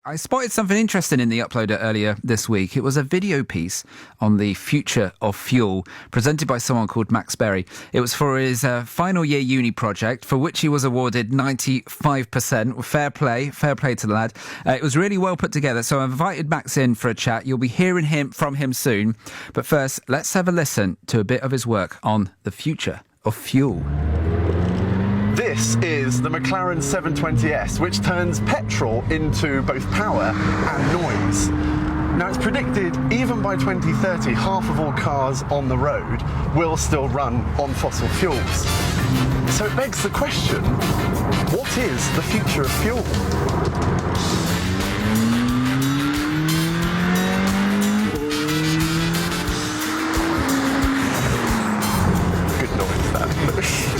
I spotted something interesting in the uploader earlier this week. It was a video piece on the future of fuel presented by someone called Max Berry. It was for his final year uni project, for which he was awarded 95%. Fair play to the lad. It was really well put together. So I invited Max in for a chat. You'll be hearing from him soon. But first, let's have a listen to a bit of his work on the future of fuel. This is the McLaren 720S, which turns petrol into both power and noise. Now, it's predicted even by 2030, half of all cars on the road will still run on fossil fuels. So it begs the question, what is the future of fuel? Good noise, that.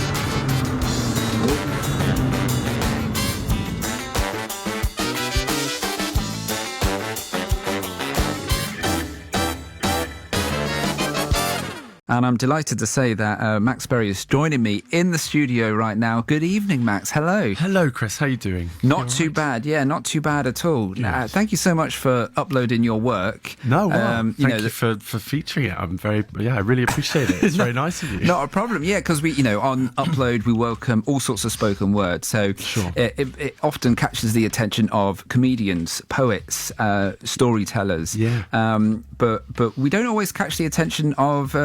And I'm delighted to say that Max Berry is joining me in the studio right now. Good evening, Max. Hello. Hello, Chris. How are you doing? Not too bad. Yeah, not too bad at all. Thank you so much for uploading your work. No, well, thank you for featuring it. I really appreciate it. It's very nice of you. Not a problem. Yeah, because we, on Upload, we welcome all sorts of spoken word. So sure. it often catches the attention of comedians, poets, storytellers. Yeah. But we don't always catch the attention of,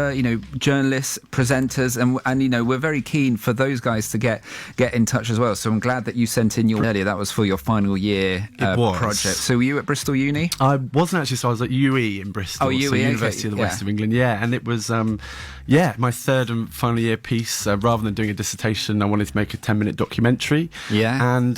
journalists, presenters, and we're very keen for those guys to get in touch as well. So I'm glad that you sent in your earlier. That was for your final year project. So were you at Bristol Uni? I wasn't actually. So I was at UE in Bristol. Oh, UE, so University of the West of England. Yeah, and it was my third and final year piece. Rather than doing a dissertation, I wanted to make a 10-minute documentary. Yeah, and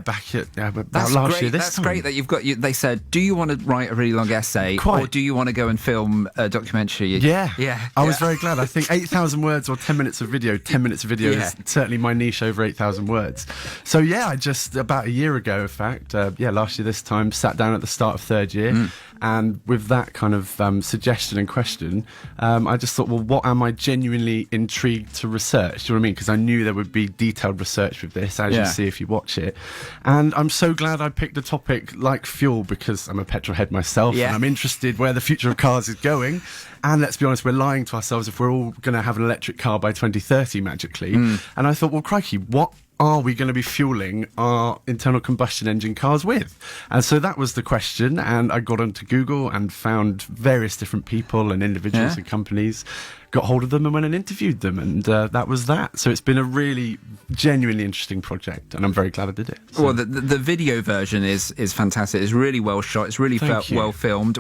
back at about last year. That's great that you've got. They said, do you want to write a really long essay, or do you want to go and film a documentary? Yeah. I was very glad. I think 8,000 words or 10 minutes of video. 10 minutes of video is certainly my niche over 8,000 words. So I just about a year ago, in fact, last year this time, sat down at the start of third year, and with that kind of suggestion and question, I just thought, well, what am I genuinely intrigued to research? Do you know what I mean? Because I knew there would be detailed research with this, as you see if you watch it. And I'm so glad I picked a topic like fuel, because I'm a petrol head myself, and I'm interested where the future of cars is going. And let's be honest, we're lying to ourselves if we're all going to have an electric car by 2030 magically. And I thought, well, crikey, what are we going to be fueling our internal combustion engine cars with? And so that was the question. And I got onto Google and found various different people and individuals and companies, got hold of them and went and interviewed them. And that was that. So it's been a really genuinely interesting project, and I'm very glad I did it. So. Well, the video version is fantastic. It's really well shot. It's really well filmed.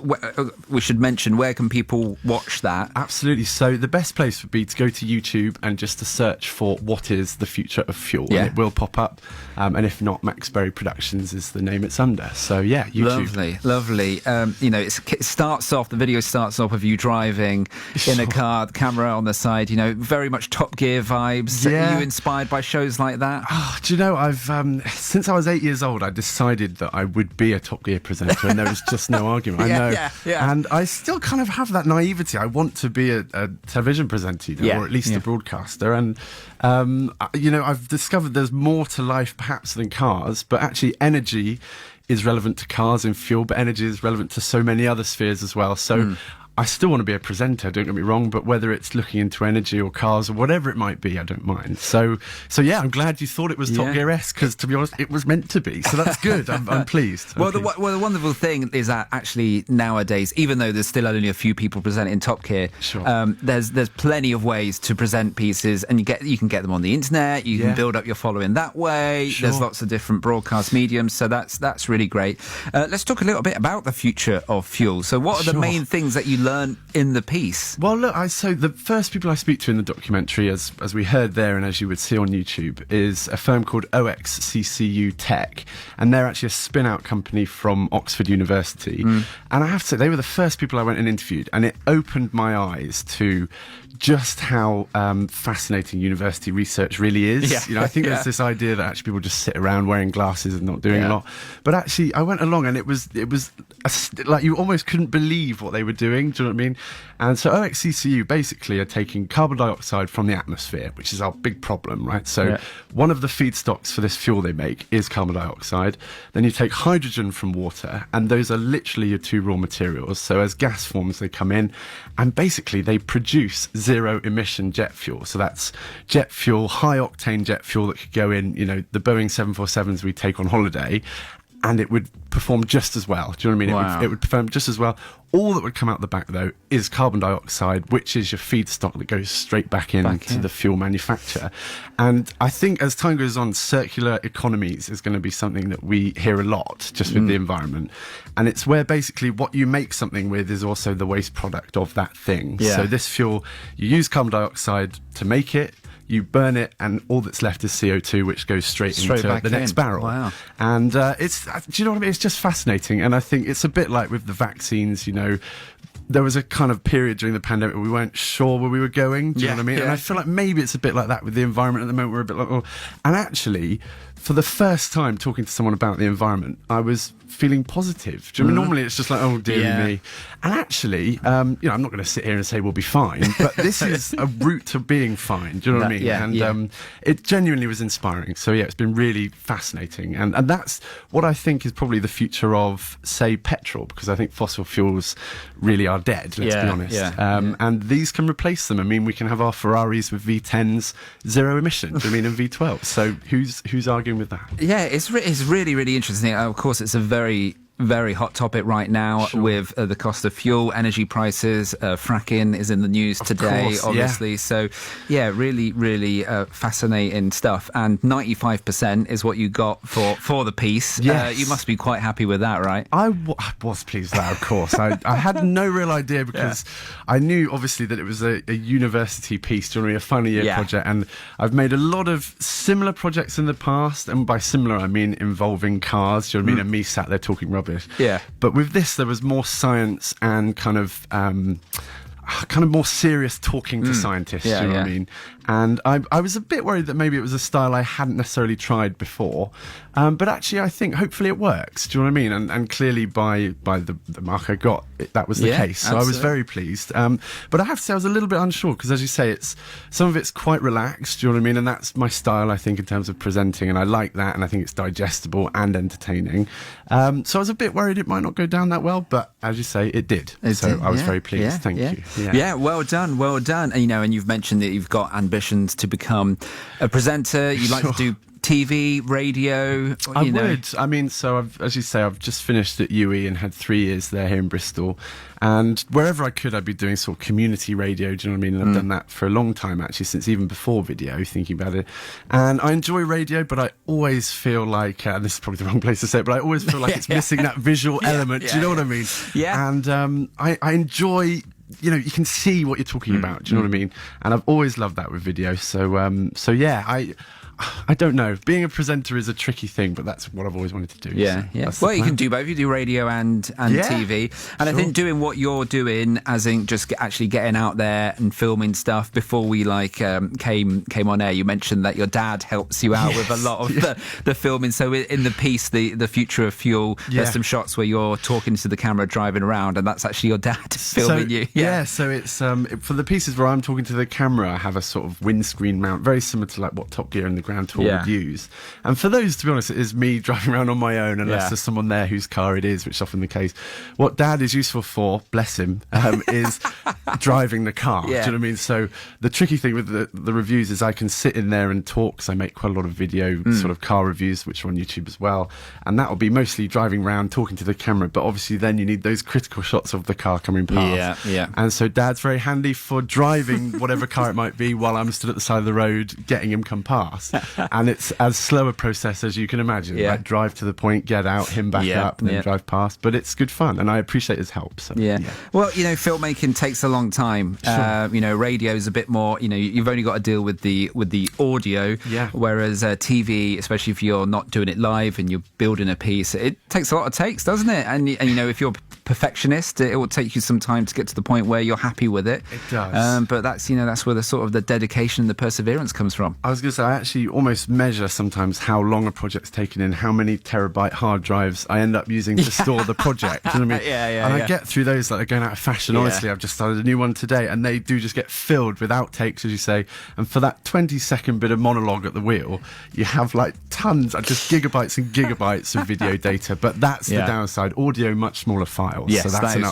We should mention, where can people watch that? Absolutely. So the best place would be to go to YouTube and just to search for what is the future of fuel. And it will pop up. And if not, Max Berry Productions is the name it's under. So YouTube. Lovely. It starts off, the video starts off with you driving in a car, the camera on the side, very much Top Gear vibes. Are you inspired by shows like that? Oh, do you know, I've since I was 8 years old, I decided that I would be a Top Gear presenter, and there was just no argument. I know. And I still kind of have that naivety. I want to be a television presenter, or at least a broadcaster. And I've discovered there's more to life perhaps than cars, but actually energy is relevant to cars and fuel, but energy is relevant to so many other spheres as well. So I still want to be a presenter, don't get me wrong, but whether it's looking into energy or cars or whatever it might be, I don't mind. So I'm glad you thought it was Top Gear-esque, because to be honest, it was meant to be. So that's good. I'm pleased. The wonderful thing is that actually nowadays, even though there's still only a few people presenting Top Gear, there's plenty of ways to present pieces, and you can get them on the internet. You can build up your following that way. There's lots of different broadcast mediums, so that's really great. Let's talk a little bit about the future of fuel. So what are the main things that you learn in the piece? Well, look, so the first people I speak to in the documentary, as we heard there and as you would see on YouTube, is a firm called OXCCU Tech, and they're actually a spin-out company from Oxford University. And I have to say, they were the first people I went and interviewed, and it opened my eyes to just how fascinating university research really is. I think there's this idea that actually people just sit around wearing glasses and not doing a lot. But actually, I went along, and it was like you almost couldn't believe what they were doing. Do you know what I mean? And so OXCCU basically are taking carbon dioxide from the atmosphere, which is our big problem, right? So one of the feedstocks for this fuel they make is carbon dioxide. Then you take hydrogen from water, and those are literally your two raw materials. So as gas forms, they come in, and basically they produce zero emission jet fuel. So that's jet fuel, high octane jet fuel that could go in, you know, the Boeing 747s we take on holiday, and it would perform just as well. Do you know what I mean? Wow. It would perform just as well. All that would come out the back, though, is carbon dioxide, which is your feedstock that goes straight back into the fuel manufacture. And I think as time goes on, circular economies is going to be something that we hear a lot just with the environment. And it's where basically what you make something with is also the waste product of that thing. Yeah. So this fuel, you use carbon dioxide to make it, you burn it, and all that's left is CO2, which goes straight into the next barrel. Wow. And do you know what I mean? It's just fascinating. And I think it's a bit like with the vaccines, you know, there was a kind of period during the pandemic where we weren't sure where we were going. Do you know what I mean? And I feel like maybe it's a bit like that with the environment at the moment. We're a bit like, oh. And actually, for the first time talking to someone about the environment, I was feeling positive. Do you know what I mean? Normally it's just like, oh dear me. And actually, you know, I'm not going to sit here and say we'll be fine, but this is a route to being fine. Do you know what I mean? Yeah, And it genuinely was inspiring. So yeah, it's been really fascinating. And that's what I think is probably the future of, say, petrol, because I think fossil fuels really are dead, let's be honest. And these can replace them. I mean, we can have our Ferraris with V10s, zero emission, do you know what I mean, and V12. So who's arguing with that? Yeah, it's really, really interesting. Of course, it's a very hot topic right now with the cost of fuel, energy prices. Fracking is in the news today, obviously. So, yeah, really fascinating stuff. And 95% is what you got for the piece. Yes. You must be quite happy with that, right? I was pleased with that, of course. I had no real idea because I knew, obviously, that it was a university piece, during a final year project. And I've made a lot of similar projects in the past. And by similar, I mean involving cars. Do you know what I mean? And me sat there talking rubbish. Yeah. But with this, there was more science and kind of more serious talking to scientists, do you know what I mean? And I was a bit worried that maybe it was a style I hadn't necessarily tried before. But actually, I think hopefully it works, do you know what I mean? And clearly by the mark I got, that was the case. So I was very pleased. But I have to say I was a little bit unsure because, as you say, some of it's quite relaxed, do you know what I mean? And that's my style, I think, in terms of presenting. And I like that. And I think it's digestible and entertaining. So I was a bit worried it might not go down that well. But as you say, it did. I was very pleased. Thank you. Yeah, well done. And, you know, and you've mentioned that you've got ambitions to become a presenter. You like to do TV, radio. I would. I mean, so as you say, I've just finished at UE and had 3 years there here in Bristol. And wherever I could, I'd be doing sort of community radio. Do you know what I mean? And I've done that for a long time, actually, since even before video, thinking about it. And I enjoy radio, but I always feel like, and this is probably the wrong place to say it, but I always feel like it's missing that visual element. Do you know what I mean? Yeah. And I enjoy, you know, you can see what you're talking about. Do you know what I mean? And I've always loved that with video. So yeah, I don't know. Being a presenter is a tricky thing, but that's what I've always wanted to do. Yeah. Well, you can do both. You do radio and TV. And I think doing what you're doing, as in just actually getting out there and filming stuff. Before we came on air, you mentioned that your dad helps you out with a lot of the filming. So in the piece, the future of fuel, there's some shots where you're talking to the camera, driving around, and that's actually your dad filming you. So it's for the pieces where I'm talking to the camera, I have a sort of windscreen mount, very similar to like what Top Gear and the Grand Tour would use. And for those, to be honest, it is me driving around on my own, unless there's someone there whose car it is, which is often the case. What Dad is useful for, bless him, is driving the car. Do you know what I mean? So the tricky thing with the reviews is I can sit in there and talk, because I make quite a lot of video sort of car reviews, which are on YouTube as well. And that will be mostly driving around, talking to the camera, but obviously then you need those critical shots of the car coming past. And so Dad's very handy for driving whatever car it might be while I'm stood at the side of the road getting him come past. And it's as slow a process as you can imagine. Like drive to the point, get out, him back up, and then drive past. But it's good fun, and I appreciate his help. So, Well, you know, filmmaking takes a long time. You know, radio is a bit more. You know, you've only got to deal with the audio. Whereas TV, especially if you're not doing it live and you're building a piece, it takes a lot of takes, doesn't it? And you know, if you're perfectionist. It will take you some time to get to the point where you're happy with it. It does. But that's where the sort of the dedication and the perseverance comes from. I was going to say, I actually almost measure sometimes how long a project's taken in, how many terabyte hard drives I end up using to store the project. Do you know what I mean? And I get through those like they're going out of fashion. Honestly, I've just started a new one today, and they do just get filled with outtakes, as you say. And for that 20-second bit of monologue at the wheel, you have like tons, just gigabytes and gigabytes of video data. But that's the downside. Audio, much smaller files. Yes, so that's that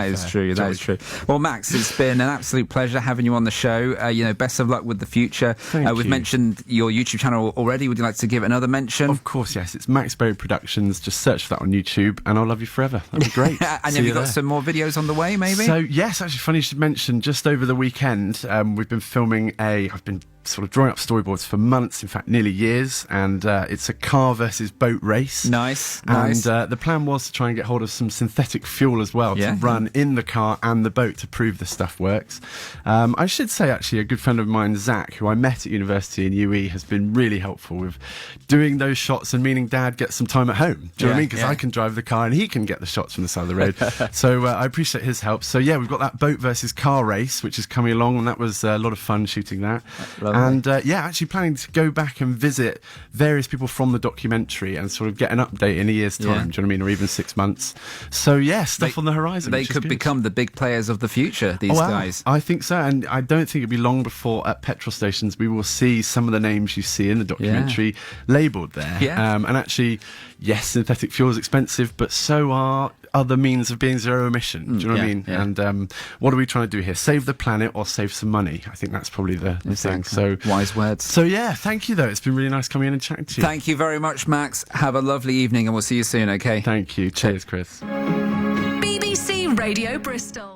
is true. That is true. Well, Max, it's been an absolute pleasure having you on the show. Best of luck with the future. We've mentioned your YouTube channel already. Would you like to give it another mention? Of course, yes. It's Max Berry Productions. Just search for that on YouTube, and I'll love you forever. That'd be great. And have you got some more videos on the way, maybe? So, yes, actually, funny you should mention, just over the weekend, we've been filming I've been sort of drawing up storyboards for months, in fact nearly years, and it's a car versus boat race. Nice. And the plan was to try and get hold of some synthetic fuel as well to run in the car and the boat to prove the stuff works. I should say, actually, a good friend of mine, Zach, who I met at university in UE, has been really helpful with doing those shots and meaning Dad gets some time at home. Do you know what I mean? Because I can drive the car and he can get the shots from the side of the road. So I appreciate his help. So yeah, we've got that boat versus car race, which is coming along, and that was a lot of fun shooting that. And actually planning to go back and visit various people from the documentary and sort of get an update in a year's time, do you know what I mean, or even 6 months. So stuff on the horizon. They could become the big players of the future, these guys. I think so, and I don't think it'll be long before at petrol stations we will see some of the names you see in the documentary labelled there. And actually, yes, synthetic fuel is expensive, but so are other means of being zero emission. Do you know what I mean? And what are we trying to do here? Save the planet or save some money? I think that's probably the thing. So wise words. So thank you though. It's been really nice coming in and chatting to you. Thank you very much, Max. Have a lovely evening, and we'll see you soon. Okay. Thank you. Cheers, Chris. BBC Radio Bristol.